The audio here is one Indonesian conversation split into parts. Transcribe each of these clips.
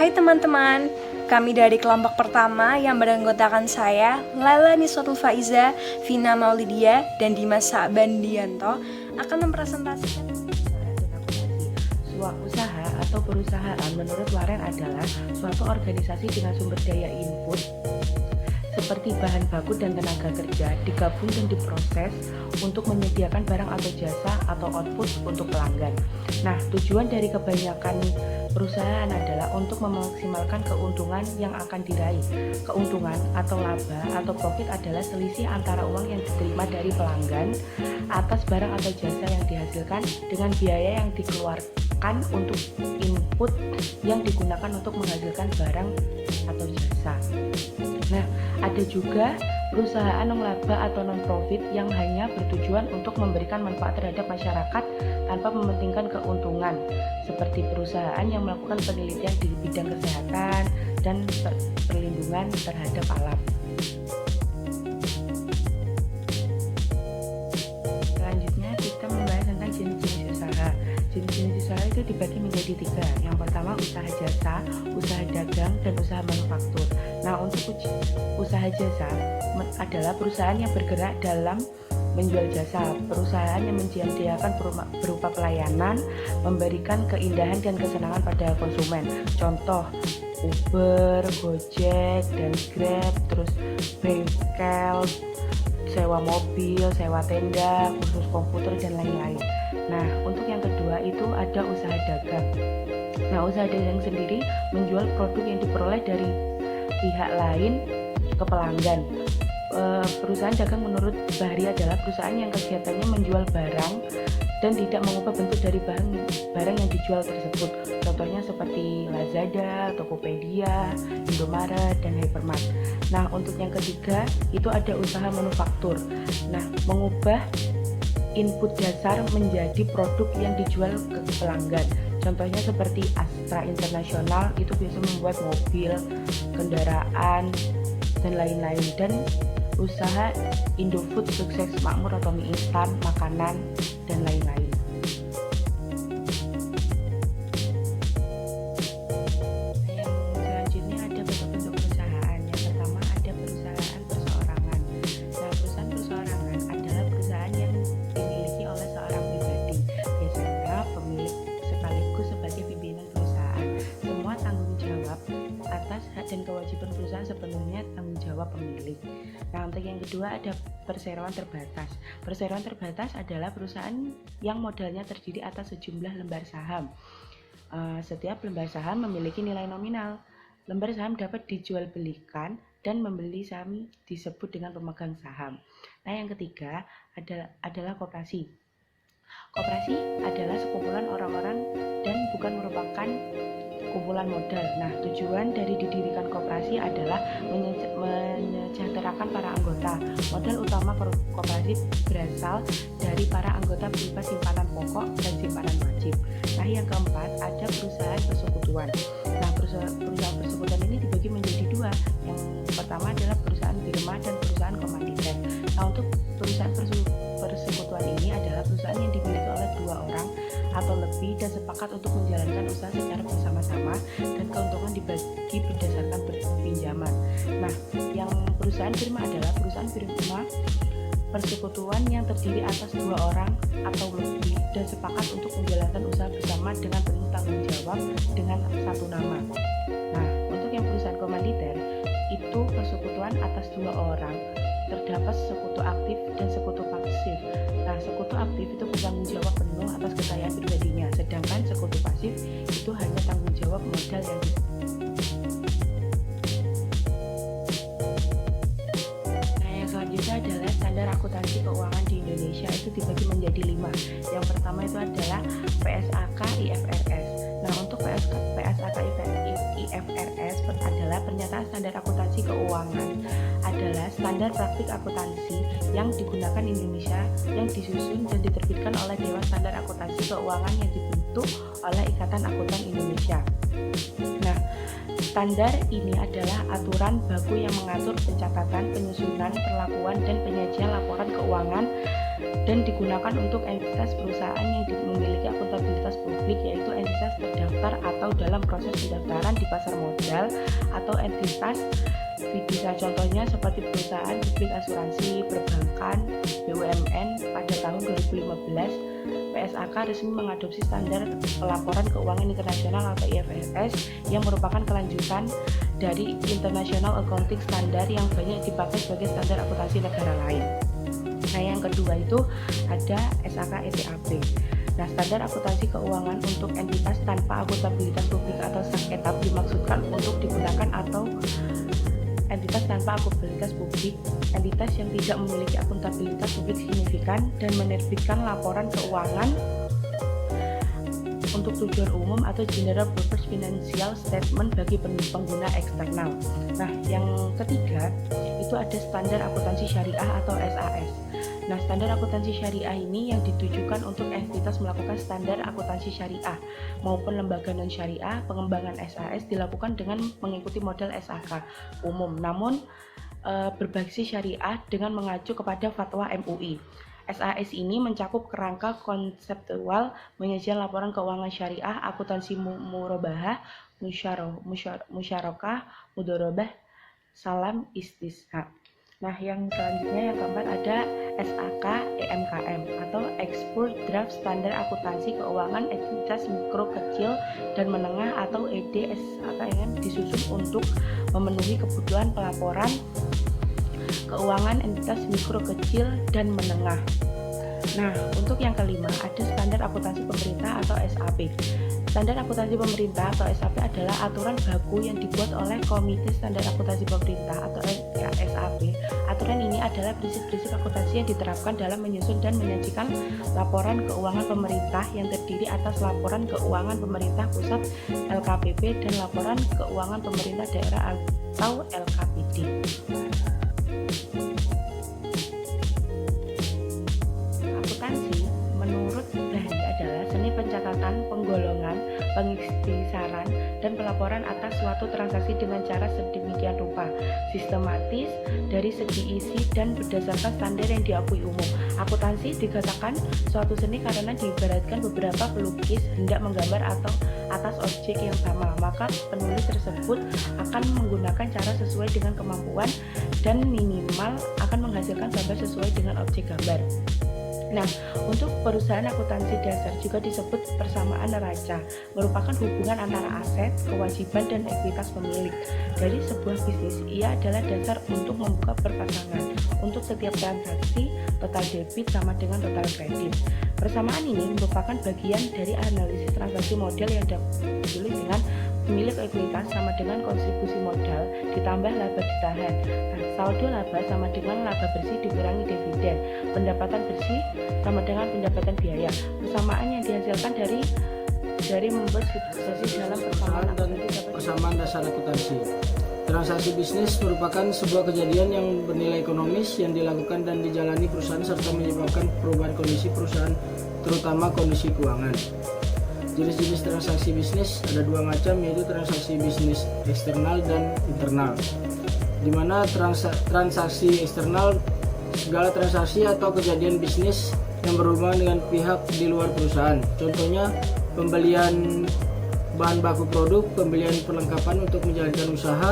Hai teman-teman, kami dari kelompok pertama yang beranggotakan saya, Laila Niswatul Faiza, Vina Maulidia, dan Dimas Sa'bandianto akan mempresentasikan Suatu usaha atau perusahaan menurut Waren adalah suatu organisasi dengan sumber daya input seperti bahan baku dan tenaga kerja digabung dan diproses untuk menyediakan barang atau jasa atau output untuk pelanggan. Nah, tujuan dari kebanyakan perusahaan adalah untuk memaksimalkan keuntungan yang akan diraih. Keuntungan atau laba atau profit adalah selisih antara uang yang diterima dari pelanggan atas barang atau jasa yang dihasilkan dengan biaya yang dikeluarkan untuk input yang digunakan untuk menghasilkan barang atau jasa. Nah, ada juga perusahaan non-laba atau non-profit yang hanya bertujuan untuk memberikan manfaat terhadap masyarakat tanpa mementingkan keuntungan, seperti perusahaan yang melakukan penelitian di bidang kesehatan dan perlindungan terhadap alam. Selanjutnya kita membahas tentang jenis-jenis usaha. Jenis-jenis usaha itu dibagi menjadi 3. Yang pertama usaha jasa, usaha dagang, dan usaha manufaktur. Nah, untuk usaha jasa adalah perusahaan yang bergerak dalam menjual jasa. Perusahaan yang menyediakan berupa pelayanan, memberikan keindahan dan kesenangan pada konsumen. Contoh Uber, Gojek, dan Grab, terus bengkel, sewa mobil, sewa tenda, kursus komputer, dan lain-lain. Nah, untuk yang kedua itu ada usaha dagang. Nah, usaha dagang sendiri menjual produk yang diperoleh dari pihak lain ke pelanggan. Perusahaan dagang menurut Bahri adalah perusahaan yang kegiatannya menjual barang dan tidak mengubah bentuk dari barang yang dijual tersebut. Contohnya seperti Lazada, Tokopedia, Indomaret, dan Hypermart. Nah, untuk yang ketiga itu ada usaha manufaktur. Nah, mengubah input dasar menjadi produk yang dijual ke pelanggan. Contohnya seperti Astra Internasional itu biasa membuat mobil, kendaraan, dan lain-lain. Dan usaha Indofood Sukses Makmur atau mie instan, makanan, dan lain-lain. Yang selanjutnya ada bentuk-bentuk perusahaan. Yang pertama ada perusahaan perseorangan. Nah, perusahaan perseorangan adalah perusahaan yang dimiliki oleh seorang pribadi, biasanya pemilik sekaligus sebagai pimpinan perusahaan. Semua tanggung jawab atas hak dan kewajiban perusahaan sepenuhnya tanggung jawab pemilik. Nah, untuk yang kedua ada perseroan terbatas. Perseroan terbatas adalah perusahaan yang modalnya terdiri atas sejumlah lembar saham. Setiap lembar saham memiliki nilai nominal. Lembar saham dapat dijual belikan dan membeli saham disebut dengan pemegang saham. Nah, yang ketiga adalah koperasi. Koperasi adalah sekumpulan orang-orang dan bukan merupakan kumpulan modal. Nah, tujuan dari didirikan koperasi adalah menyejahterakan para anggota. Modal utama koperasi berasal dari para anggota berupa simpanan pokok dan simpanan wajib. Nah, yang keempat ada perusahaan persekutuan. Nah, perusahaan persekutuan ini dibagi menjadi 2. Yang pertama adalah perusahaan firma dan perusahaan komanditer. Nah, untuk perusahaan persekutuan ini adalah perusahaan yang dimiliki oleh 2 orang atau lebih dan sepakat untuk menjalankan usaha secara bersama-sama dan keuntungan dibagi berdasarkan pinjaman. Nah, yang perusahaan firma adalah perusahaan firma persekutuan yang terdiri atas 2 orang atau lebih dan sepakat untuk menjalankan usaha bersama dengan penuh tanggung jawab dengan satu nama. Nah, untuk yang perusahaan komanditer itu persekutuan atas 2 orang. Terdapat sekutu aktif dan sekutu pasif. Nah, sekutu aktif itu bertanggung jawab penuh atas kekayaan pribadinya, sedangkan sekutu pasif itu hanya tanggung jawab modal yang Nah, yang selanjutnya adalah standar akuntansi keuangan di Indonesia itu dibagi menjadi 5. Yang pertama itu adalah PSAK IFRS. Nah, untuk PSAK IFRS adalah pernyataan standar akuntansi keuangan adalah standar praktik akuntansi yang digunakan Indonesia yang disusun dan diterbitkan oleh Dewan Standar Akuntansi Keuangan yang dibentuk oleh Ikatan Akuntan Indonesia. Nah, standar ini adalah aturan baku yang mengatur pencatatan, penyusunan, perlakuan, dan penyajian laporan keuangan dan digunakan untuk entitas perusahaan yang memiliki akuntabilitas publik, yaitu entitas terdaftar atau dalam proses pendaftaran di pasar modal atau entitas fidusia, contohnya seperti perusahaan publik asuransi, perbankan, BUMN. Pada tahun 2015 PSAK resmi mengadopsi standar pelaporan keuangan internasional atau IFRS yang merupakan kelanjutan dari International Accounting Standard yang banyak dipakai sebagai standar akuntansi negara lain. Nah, yang kedua itu ada SAK ETAP. Nah, standar akuntansi keuangan untuk entitas tanpa akuntabilitas publik atau SAK-ETAP dimaksudkan untuk digunakan atau entitas tanpa akuntabilitas publik, entitas yang tidak memiliki akuntabilitas publik signifikan dan menerbitkan laporan keuangan untuk tujuan umum atau general purpose financial statement bagi pengguna eksternal. Nah, yang ketiga itu ada standar akuntansi syariah atau SAS. Nah, standar akuntansi syariah ini yang ditujukan untuk entitas melakukan standar akuntansi syariah maupun lembaga non syariah. Pengembangan SAS dilakukan dengan mengikuti model SAK umum, namun berbasis syariah dengan mengacu kepada fatwa MUI. SAS ini mencakup kerangka konseptual penyajian laporan keuangan syariah, akuntansi murabahah, musyarakah, mudharabah, salam istisna. Nah, yang selanjutnya yang keempat ada SAK EMKM atau Export Draft Standar Akuntansi Keuangan Entitas Mikro Kecil dan Menengah atau EDSAKM disusun untuk memenuhi kebutuhan pelaporan keuangan entitas mikro kecil dan menengah. Nah, untuk yang kelima ada standar akuntansi pemerintah atau SAP. Standar akuntansi pemerintah atau SAP adalah aturan baku yang dibuat oleh Komite Standar Akuntansi Pemerintah atau SAP. Aturan ini adalah prinsip-prinsip akuntansi yang diterapkan dalam menyusun dan menyajikan laporan keuangan pemerintah yang terdiri atas laporan keuangan pemerintah pusat LKPP dan laporan keuangan pemerintah daerah atau LKPD. Akuntansi menurut Belanda adalah seni pencatatan, penggolongan, pengikhtisaran, dan pelaporan atas suatu transaksi dengan cara sedemikian rupa, sistematis dari segi isi dan berdasarkan standar yang diakui umum. Akuntansi dikatakan suatu seni karena diibaratkan beberapa pelukis hendak menggambar atau atas objek yang sama, maka penulis tersebut akan menggunakan cara sesuai dengan kemampuan dan minimal akan menghasilkan gambar sesuai dengan objek gambar. Nah, untuk perusahaan akuntansi dasar juga disebut persamaan neraca, merupakan hubungan antara aset, kewajiban, dan ekuitas pemilik. Dari sebuah bisnis, ia adalah dasar untuk membuka perpasangan. Untuk setiap transaksi, total debit sama dengan total kredit. Persamaan ini merupakan bagian dari analisis transaksi model yang ditulis dengan pemilik ekuitas sama dengan kontribusi modal ditambah laba ditahan. Nah, saldo laba sama dengan laba bersih dikurangi dividen. Pendapatan bersih sama dengan pendapatan biaya. Persamaan yang dihasilkan dari membuat situasi dalam persamaan dasar akuntansi. Transaksi bisnis merupakan sebuah kejadian yang bernilai ekonomis yang dilakukan dan dijalani perusahaan serta menyebabkan perubahan kondisi perusahaan, terutama kondisi keuangan. Jenis-jenis transaksi bisnis ada dua macam, yaitu transaksi bisnis eksternal dan internal. Di mana transaksi eksternal segala transaksi atau kejadian bisnis yang berhubungan dengan pihak di luar perusahaan. Contohnya pembelian bahan baku produk, pembelian perlengkapan untuk menjalankan usaha,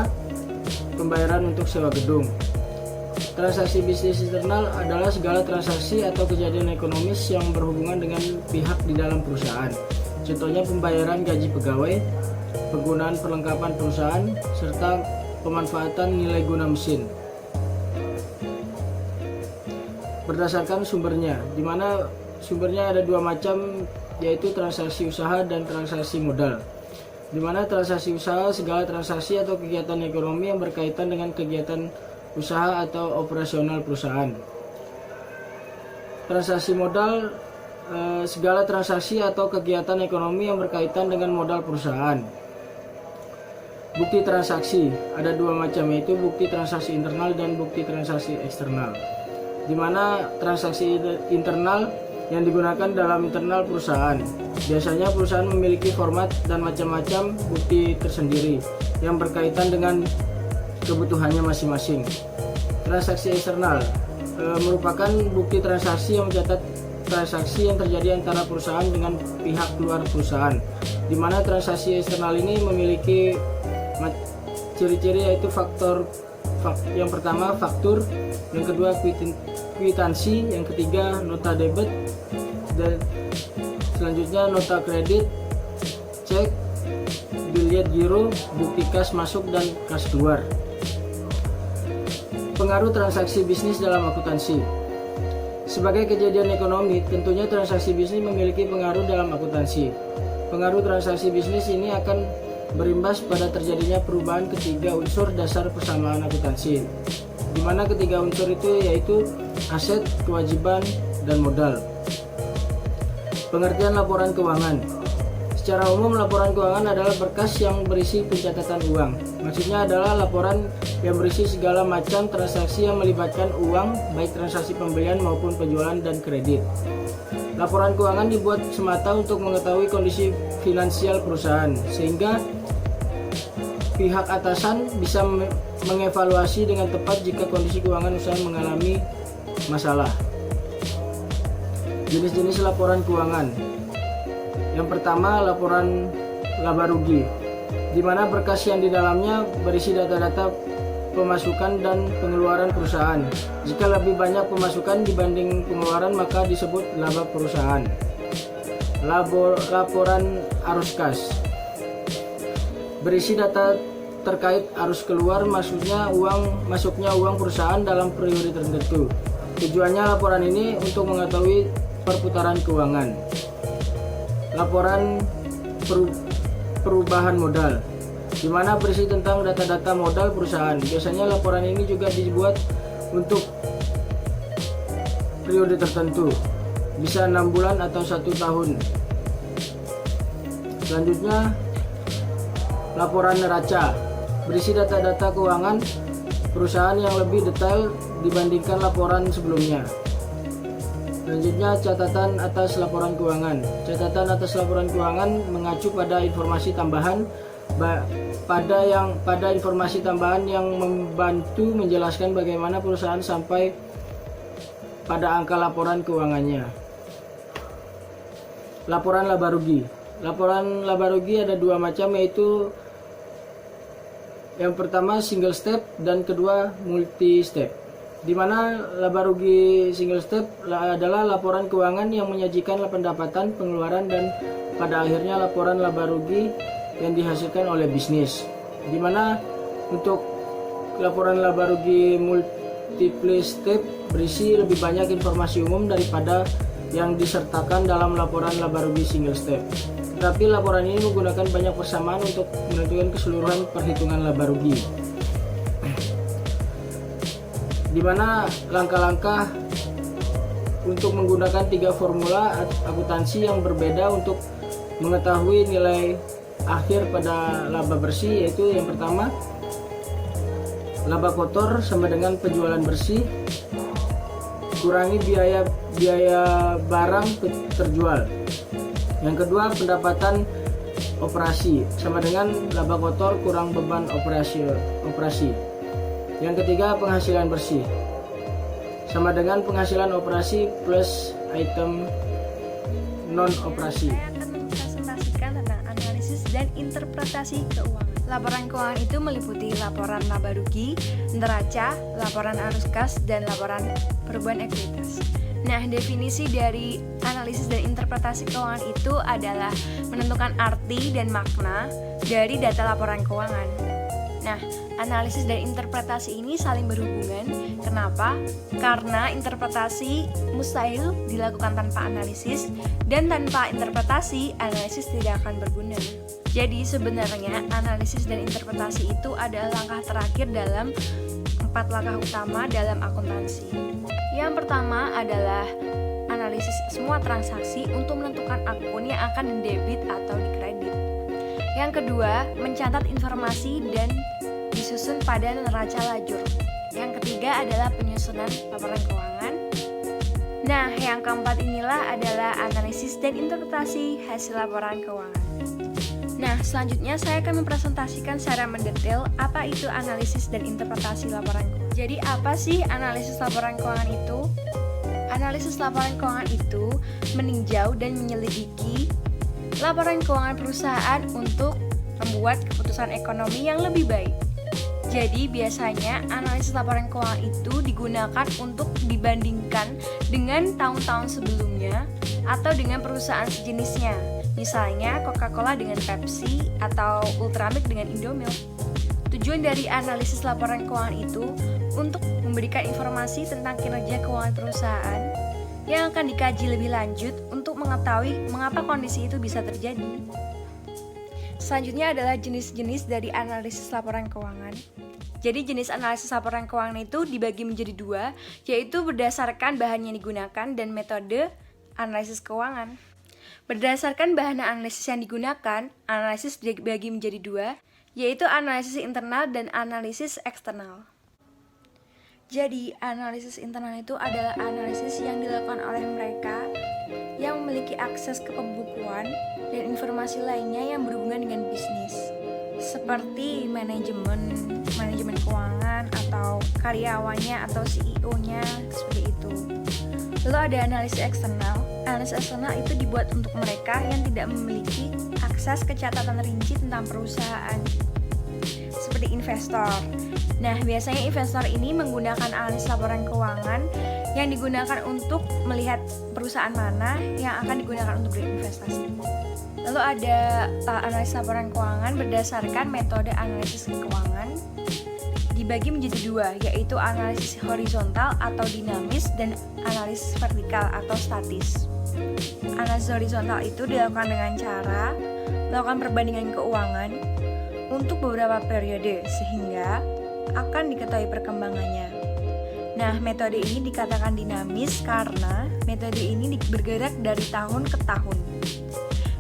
pembayaran untuk sewa gedung. Transaksi bisnis internal adalah segala transaksi atau kejadian ekonomis yang berhubungan dengan pihak di dalam perusahaan. Contohnya pembayaran gaji pegawai, penggunaan perlengkapan perusahaan, serta pemanfaatan nilai guna mesin. Berdasarkan sumbernya, di mana sumbernya ada dua macam, yaitu transaksi usaha dan transaksi modal. Di mana transaksi usaha segala transaksi atau kegiatan ekonomi yang berkaitan dengan kegiatan usaha atau operasional perusahaan. Transaksi modal segala transaksi atau kegiatan ekonomi yang berkaitan dengan modal perusahaan. Bukti transaksi ada dua macam, yaitu bukti transaksi internal dan bukti transaksi eksternal. Di mana transaksi internal yang digunakan dalam internal perusahaan. Biasanya perusahaan memiliki format dan macam-macam bukti tersendiri yang berkaitan dengan kebutuhannya masing-masing. Transaksi eksternal merupakan bukti transaksi yang mencatat transaksi yang terjadi antara perusahaan dengan pihak luar perusahaan, di mana transaksi eksternal ini memiliki ciri-ciri yaitu yang pertama faktur, yang kedua kwitansi, yang ketiga nota debit, dan selanjutnya nota kredit, cek, biliet giro, bukti kas masuk dan kas keluar. Pengaruh transaksi bisnis dalam akuntansi. Sebagai kejadian ekonomi, tentunya transaksi bisnis memiliki pengaruh dalam akuntansi. Pengaruh transaksi bisnis ini akan berimbas pada terjadinya perubahan ketiga unsur dasar persamaan akuntansi, di mana ketiga unsur itu yaitu aset, kewajiban, dan modal. Pengertian laporan keuangan. Secara umum, laporan keuangan adalah berkas yang berisi pencatatan uang. Maksudnya adalah laporan yang berisi segala macam transaksi yang melibatkan uang, baik transaksi pembelian maupun penjualan dan kredit. Laporan keuangan dibuat semata untuk mengetahui kondisi finansial perusahaan, sehingga pihak atasan bisa mengevaluasi dengan tepat jika kondisi keuangan usaha mengalami masalah. Jenis-jenis laporan keuangan. Yang pertama, laporan laba rugi, di mana berkas yang di dalamnya berisi data-data pemasukan dan pengeluaran perusahaan. Jika lebih banyak pemasukan dibanding pengeluaran, maka disebut laba perusahaan. Laporan arus kas, berisi data terkait arus keluar, maksudnya masuknya uang perusahaan dalam periode tertentu. Tujuannya laporan ini untuk mengetahui perputaran keuangan. Laporan perubahan modal, di mana berisi tentang data-data modal perusahaan. Biasanya laporan ini juga dibuat untuk periode tertentu, bisa 6 bulan atau 1 tahun. Selanjutnya, laporan neraca, berisi data-data keuangan perusahaan yang lebih detail dibandingkan laporan sebelumnya. Selanjutnya, catatan atas laporan keuangan. Catatan atas laporan keuangan mengacu pada informasi tambahan pada informasi tambahan yang membantu menjelaskan bagaimana perusahaan sampai pada angka laporan keuangannya. Laporan laba rugi. Laporan laba rugi ada dua macam, yaitu yang pertama single step dan kedua multi step. Di mana laba rugi single step adalah laporan keuangan yang menyajikan pendapatan, pengeluaran, dan pada akhirnya laporan laba rugi yang dihasilkan oleh bisnis. Di mana untuk laporan laba rugi multiple step berisi lebih banyak informasi umum daripada yang disertakan dalam laporan laba rugi single step. Tetapi laporan ini menggunakan banyak persamaan untuk menentukan keseluruhan perhitungan laba rugi, di mana langkah-langkah untuk menggunakan 3 formula akuntansi yang berbeda untuk mengetahui nilai akhir pada laba bersih, yaitu yang pertama, laba kotor sama dengan penjualan bersih kurangi biaya barang terjual. Yang kedua, pendapatan operasi sama dengan laba kotor kurang beban operasi. Yang ketiga, penghasilan bersih sama dengan penghasilan operasi plus item non operasi. Saya akan mempresentasikan tentang analisis dan interpretasi keuangan. Laporan keuangan itu meliputi laporan laba rugi, neraca, laporan arus kas, dan laporan perubahan ekuitas. Nah, definisi dari analisis dan interpretasi keuangan itu adalah menentukan arti dan makna dari data laporan keuangan. Nah, analisis dan interpretasi ini saling berhubungan. Kenapa? Karena interpretasi mustahil dilakukan tanpa analisis, dan tanpa interpretasi, analisis tidak akan berguna. Jadi sebenarnya analisis dan interpretasi itu adalah langkah terakhir dalam 4 langkah utama dalam akuntansi. Yang pertama adalah analisis semua transaksi untuk menentukan akun yang akan didebit atau dikredit. Yang kedua, mencatat informasi dan disusun pada neraca lajur. Yang ketiga adalah penyusunan laporan keuangan. Nah, yang keempat inilah adalah analisis dan interpretasi hasil laporan keuangan. Nah, selanjutnya saya akan mempresentasikan secara mendetail apa itu analisis dan interpretasi laporan keuangan. Jadi apa sih analisis laporan keuangan itu? Analisis laporan keuangan itu meninjau dan menyelidiki laporan keuangan perusahaan untuk membuat keputusan ekonomi yang lebih baik. Jadi biasanya analisis laporan keuangan itu digunakan untuk dibandingkan dengan tahun-tahun sebelumnya atau dengan perusahaan sejenisnya. Misalnya Coca-Cola dengan Pepsi atau Ultramilk dengan Indomilk. Tujuan dari analisis laporan keuangan itu untuk memberikan informasi tentang kinerja keuangan perusahaan yang akan dikaji lebih lanjut untuk mengetahui mengapa kondisi itu bisa terjadi. Selanjutnya adalah jenis-jenis dari analisis laporan keuangan. Jadi jenis analisis laporan keuangan itu dibagi menjadi dua, yaitu berdasarkan bahan yang digunakan dan metode analisis keuangan. Berdasarkan bahan analisis yang digunakan, analisis dibagi menjadi dua, yaitu analisis internal dan analisis eksternal. Jadi, analisis internal itu adalah analisis yang dilakukan oleh mereka yang memiliki akses ke pembukuan dan informasi lainnya yang berhubungan dengan bisnis, seperti manajemen keuangan atau karyawannya atau CEO-nya, seperti itu. Lalu ada analisis eksternal. Analisis eksternal itu dibuat untuk mereka yang tidak memiliki akses ke catatan rinci tentang perusahaan, seperti investor. Nah, biasanya investor ini menggunakan analisis laporan keuangan yang digunakan untuk melihat perusahaan mana yang akan digunakan untuk berinvestasi. Lalu ada analisis laporan keuangan berdasarkan metode analisis keuangan. Dibagi menjadi dua, yaitu analisis horizontal atau dinamis dan analisis vertikal atau statis. Analisis horizontal itu dilakukan dengan cara melakukan perbandingan keuangan untuk beberapa periode sehingga akan diketahui perkembangannya. Nah, metode ini dikatakan dinamis karena metode ini bergerak dari tahun ke tahun.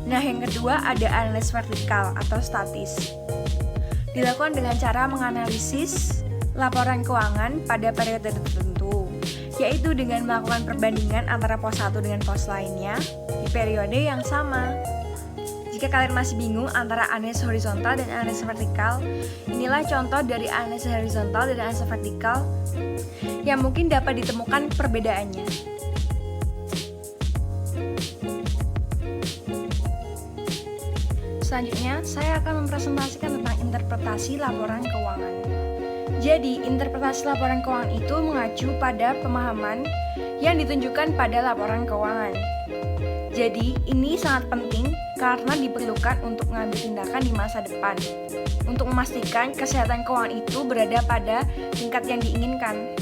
Nah, yang kedua ada analisis vertikal atau statis. Dilakukan dengan cara menganalisis laporan keuangan pada periode tertentu, yaitu dengan melakukan perbandingan antara pos 1 dengan pos lainnya di periode yang sama. Jika kalian masih bingung antara analisis horizontal dan analisis vertikal, inilah contoh dari analisis horizontal dan analisis vertikal yang mungkin dapat ditemukan perbedaannya. Selanjutnya, saya akan mempresentasikan tentang interpretasi laporan keuangan. Jadi, interpretasi laporan keuangan itu mengacu pada pemahaman yang ditunjukkan pada laporan keuangan. Jadi, ini sangat penting karena diperlukan untuk mengambil tindakan di masa depan untuk memastikan kesehatan keuangan itu berada pada tingkat yang diinginkan.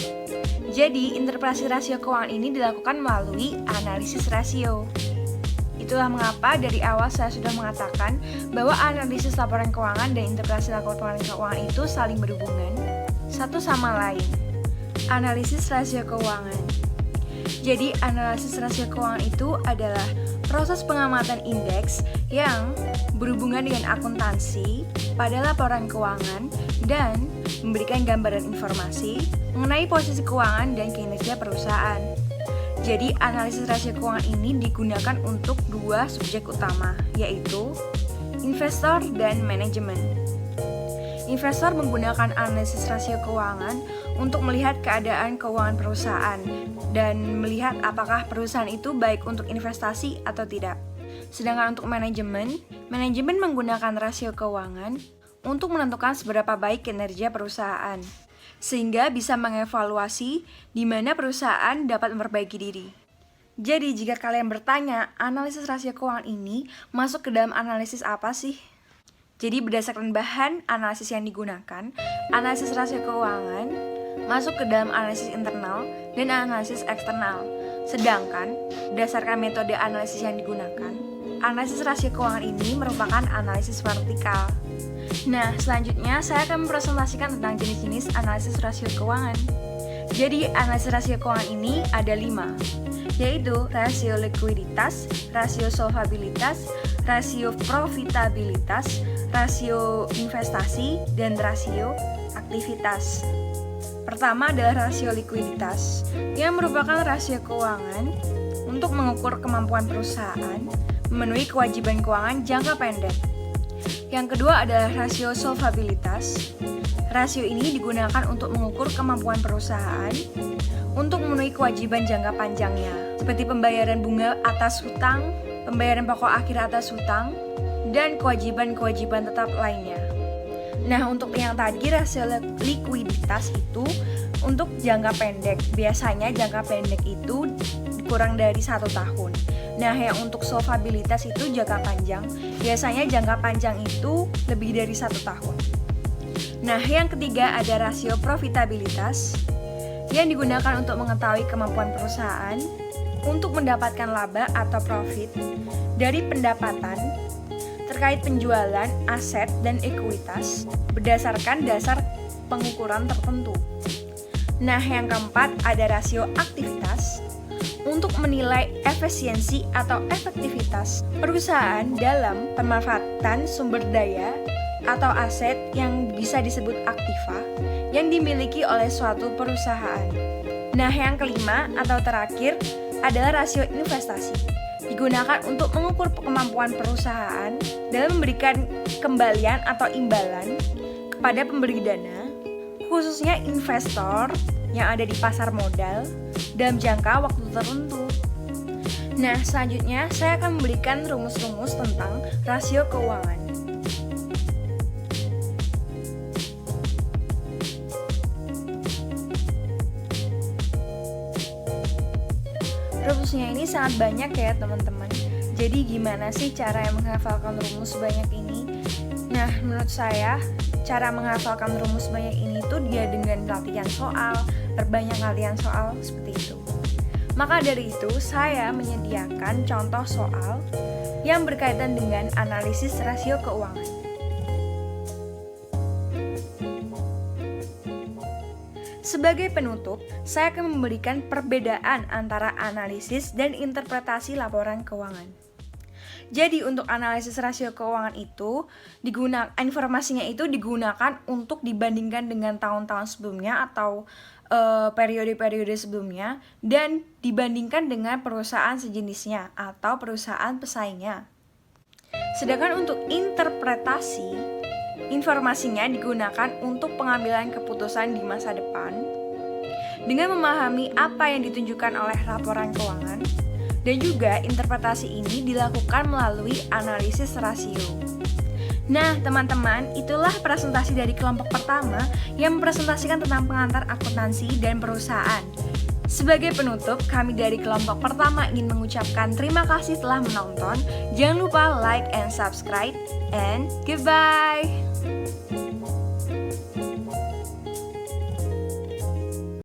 Jadi, interpretasi rasio keuangan ini dilakukan melalui analisis rasio. Itulah mengapa dari awal saya sudah mengatakan bahwa analisis laporan keuangan dan interpretasi laporan keuangan itu saling berhubungan satu sama lain. Analisis rasio keuangan. Jadi, analisis rasio keuangan itu adalah proses pengamatan indeks yang berhubungan dengan akuntansi pada laporan keuangan dan memberikan gambaran informasi mengenai posisi keuangan dan kinerja perusahaan. Jadi, analisis rasio keuangan ini digunakan untuk dua subjek utama, yaitu investor dan manajemen. Investor menggunakan analisis rasio keuangan untuk melihat keadaan keuangan perusahaan dan melihat apakah perusahaan itu baik untuk investasi atau tidak. Sedangkan untuk manajemen menggunakan rasio keuangan untuk menentukan seberapa baik kinerja perusahaan, sehingga bisa mengevaluasi di mana perusahaan dapat memperbaiki diri. Jadi, jika kalian bertanya, analisis rasio keuangan ini masuk ke dalam analisis apa sih? Jadi, berdasarkan bahan analisis yang digunakan, analisis rasio keuangan masuk ke dalam analisis internal dan analisis eksternal. Sedangkan, berdasarkan metode analisis yang digunakan, analisis rasio keuangan ini merupakan analisis vertikal. Nah, selanjutnya saya akan mempresentasikan tentang jenis-jenis analisis rasio keuangan. Jadi, analisis rasio keuangan ini ada 5, yaitu rasio likuiditas, rasio solvabilitas, rasio profitabilitas, rasio investasi, dan rasio aktivitas. Pertama adalah rasio likuiditas, yang merupakan rasio keuangan untuk mengukur kemampuan perusahaan memenuhi kewajiban keuangan jangka pendek. Yang kedua adalah rasio solvabilitas. Rasio ini digunakan untuk mengukur kemampuan perusahaan untuk memenuhi kewajiban jangka panjangnya, seperti pembayaran bunga atas hutang, pembayaran pokok akhir atas hutang, dan kewajiban-kewajiban tetap lainnya. Nah, untuk yang tadi rasio likuiditas itu untuk jangka pendek. Biasanya jangka pendek itu kurang dari 1 tahun. Nah, yang untuk solvabilitas itu jangka panjang. Biasanya jangka panjang itu lebih dari 1 tahun. Nah, yang ketiga ada rasio profitabilitas yang digunakan untuk mengetahui kemampuan perusahaan untuk mendapatkan laba atau profit dari pendapatan terkait penjualan aset dan ekuitas berdasarkan dasar pengukuran tertentu. Nah, yang keempat ada rasio aktivitas untuk menilai efisiensi atau efektivitas perusahaan dalam pemanfaatan sumber daya atau aset yang bisa disebut aktiva yang dimiliki oleh suatu perusahaan. Nah, yang kelima atau terakhir adalah rasio investasi. Digunakan untuk mengukur kemampuan perusahaan dalam memberikan kembalian atau imbalan kepada pemberi dana, khususnya investor yang ada di pasar modal dalam jangka waktu tertentu. Nah, selanjutnya saya akan memberikan rumus-rumus tentang rasio keuangan. Rumusnya ini sangat banyak ya teman-teman. Jadi gimana sih cara menghafalkan rumus banyak ini? Nah, menurut saya cara menghafalkan rumus banyak ini tuh dia dengan latihan soal, perbanyak latihan soal seperti itu. Maka dari itu saya menyediakan contoh soal yang berkaitan dengan analisis rasio keuangan. Sebagai penutup, saya akan memberikan perbedaan antara analisis dan interpretasi laporan keuangan. Jadi untuk analisis rasio keuangan itu informasinya itu digunakan untuk dibandingkan dengan tahun-tahun sebelumnya atau periode-periode sebelumnya dan dibandingkan dengan perusahaan sejenisnya atau perusahaan pesaingnya. Sedangkan untuk interpretasi, informasinya digunakan untuk pengambilan keputusan di masa depan dengan memahami apa yang ditunjukkan oleh laporan keuangan, dan juga interpretasi ini dilakukan melalui analisis rasio. Nah, teman-teman, itulah presentasi dari kelompok pertama yang mempresentasikan tentang pengantar akuntansi dan perusahaan. Sebagai penutup, kami dari kelompok pertama ingin mengucapkan terima kasih telah menonton. Jangan lupa like and subscribe, and goodbye!